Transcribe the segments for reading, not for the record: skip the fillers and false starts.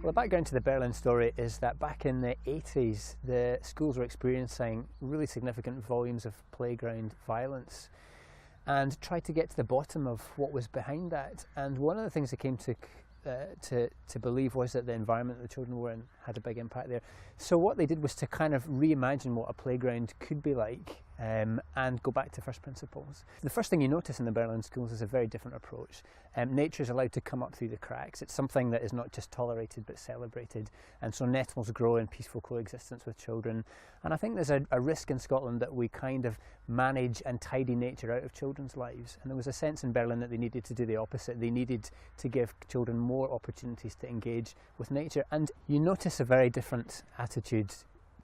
Well, the background to the Berlin story is that back in the 80s, the schools were experiencing really significant volumes of playground violence and tried to get to the bottom of what was behind that. And one of the things they came to believe was that the environment that the children were in had a big impact there. So what they did was to kind of reimagine what a playground could be like and go back to first principles. The first thing you notice in the Berlin schools is a very different approach. Nature is allowed to come up through the cracks. It's something that is not just tolerated but celebrated, and so nettles grow in peaceful coexistence with children. And I think there's a risk in Scotland that we kind of manage and tidy nature out of children's lives, and there was a sense in Berlin that they needed to do the opposite. They needed to give children more opportunities to engage with nature, and you notice a very different attitude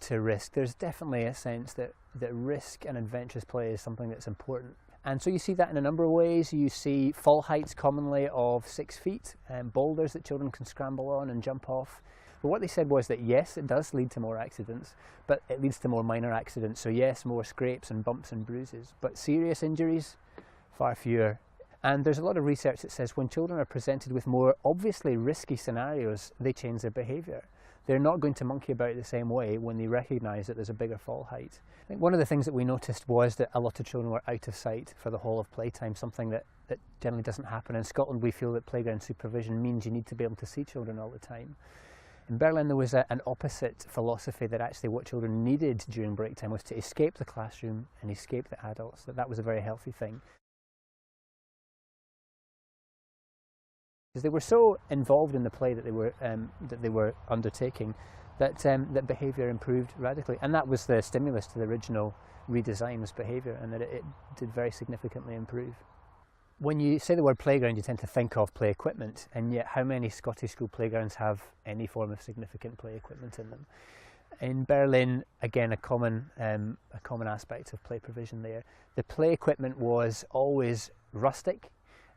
to risk. There's definitely a sense that risk and adventurous play is something that's important. And so you see that in a number of ways. You see fall heights commonly of 6 feet, boulders that children can scramble on and jump off. But what they said was that yes, it does lead to more accidents, but it leads to more minor accidents. So yes, more scrapes and bumps and bruises, but serious injuries, far fewer. And there's a lot of research that says when children are presented with more obviously risky scenarios, they change their behaviour. They're not going to monkey about the same way when they recognise that there's a bigger fall height. I think one of the things that we noticed was that a lot of children were out of sight for the whole of playtime, something that generally doesn't happen. In Scotland, we feel that playground supervision means you need to be able to see children all the time. In Berlin, there was an opposite philosophy, that actually what children needed during break time was to escape the classroom and escape the adults, that was a very healthy thing. Because they were so involved in the play that they were undertaking, that behaviour improved radically, and that was the stimulus to the original redesign, was behaviour, and that it did very significantly improve. When you say the word playground, you tend to think of play equipment, and yet how many Scottish school playgrounds have any form of significant play equipment in them? In Berlin, again, a common aspect of play provision there. The play equipment was always rustic.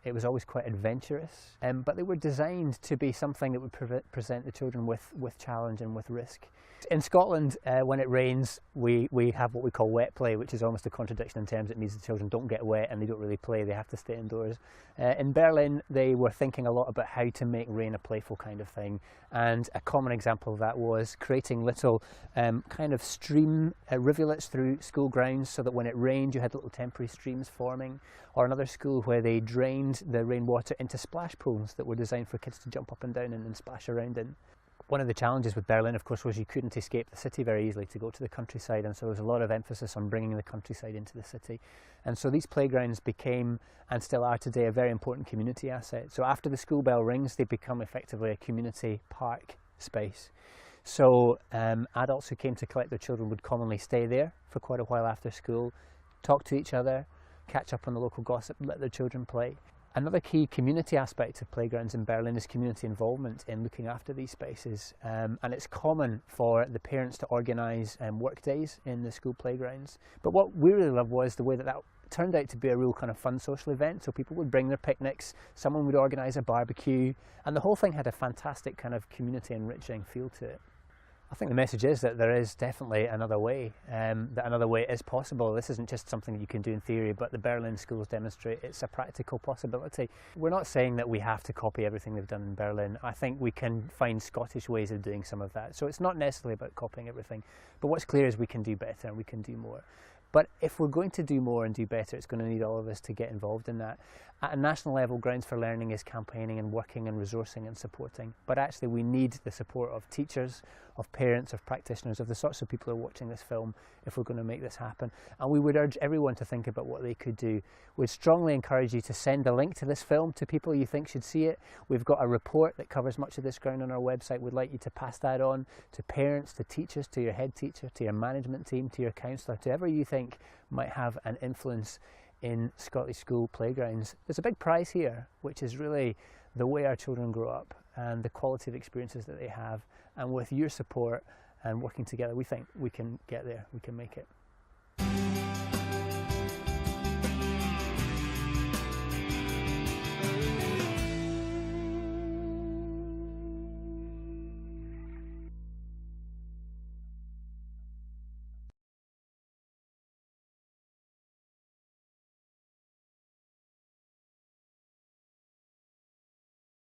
It was always quite adventurous, but they were designed to be something that would present the children with challenge and with risk. In Scotland, when it rains, we have what we call wet play, which is almost a contradiction in terms it means the children don't get wet and they don't really play, they have to stay indoors. In Berlin, they were thinking a lot about how to make rain a playful kind of thing, and a common example of that was creating little kind of stream rivulets through school grounds, so that when it rained you had little temporary streams forming. Or another school where they drained the rainwater into splash pools that were designed for kids to jump up and down and splash around in. One of the challenges with Berlin, of course, was you couldn't escape the city very easily to go to the countryside, and so there was a lot of emphasis on bringing the countryside into the city. And so these playgrounds became, and still are today, a very important community asset. So after the school bell rings, they become effectively a community park space. So adults who came to collect their children would commonly stay there for quite a while after school, talk to each other, catch up on the local gossip, let their children play. Another key community aspect of playgrounds in Berlin is community involvement in looking after these spaces, and it's common for the parents to organise work days in the school playgrounds. But what we really loved was the way that turned out to be a real kind of fun social event. So people would bring their picnics, someone would organise a barbecue, and the whole thing had a fantastic kind of community enriching feel to it. I think the message is that there is definitely another way, that another way is possible. This isn't just something you can do in theory, but the Berlin schools demonstrate it's a practical possibility. We're not saying that we have to copy everything they've done in Berlin. I think we can find Scottish ways of doing some of that. So it's not necessarily about copying everything, but what's clear is we can do better and we can do more. But if we're going to do more and do better, it's going to need all of us to get involved in that. At a national level, Grounds for Learning is campaigning and working and resourcing and supporting. But actually we need the support of teachers, of parents, of practitioners, of the sorts of people who are watching this film if we're going to make this happen. And we would urge everyone to think about what they could do. We'd strongly encourage you to send a link to this film to people you think should see it. We've got a report that covers much of this ground on our website. We'd like you to pass that on to parents, to teachers, to your head teacher, to your management team, to your counsellor, to whoever you think might have an influence in Scottish school playgrounds. There's a big prize here, which is really the way our children grow up and the quality of experiences that they have. And with your support and working together, we think we can get there, we can make it.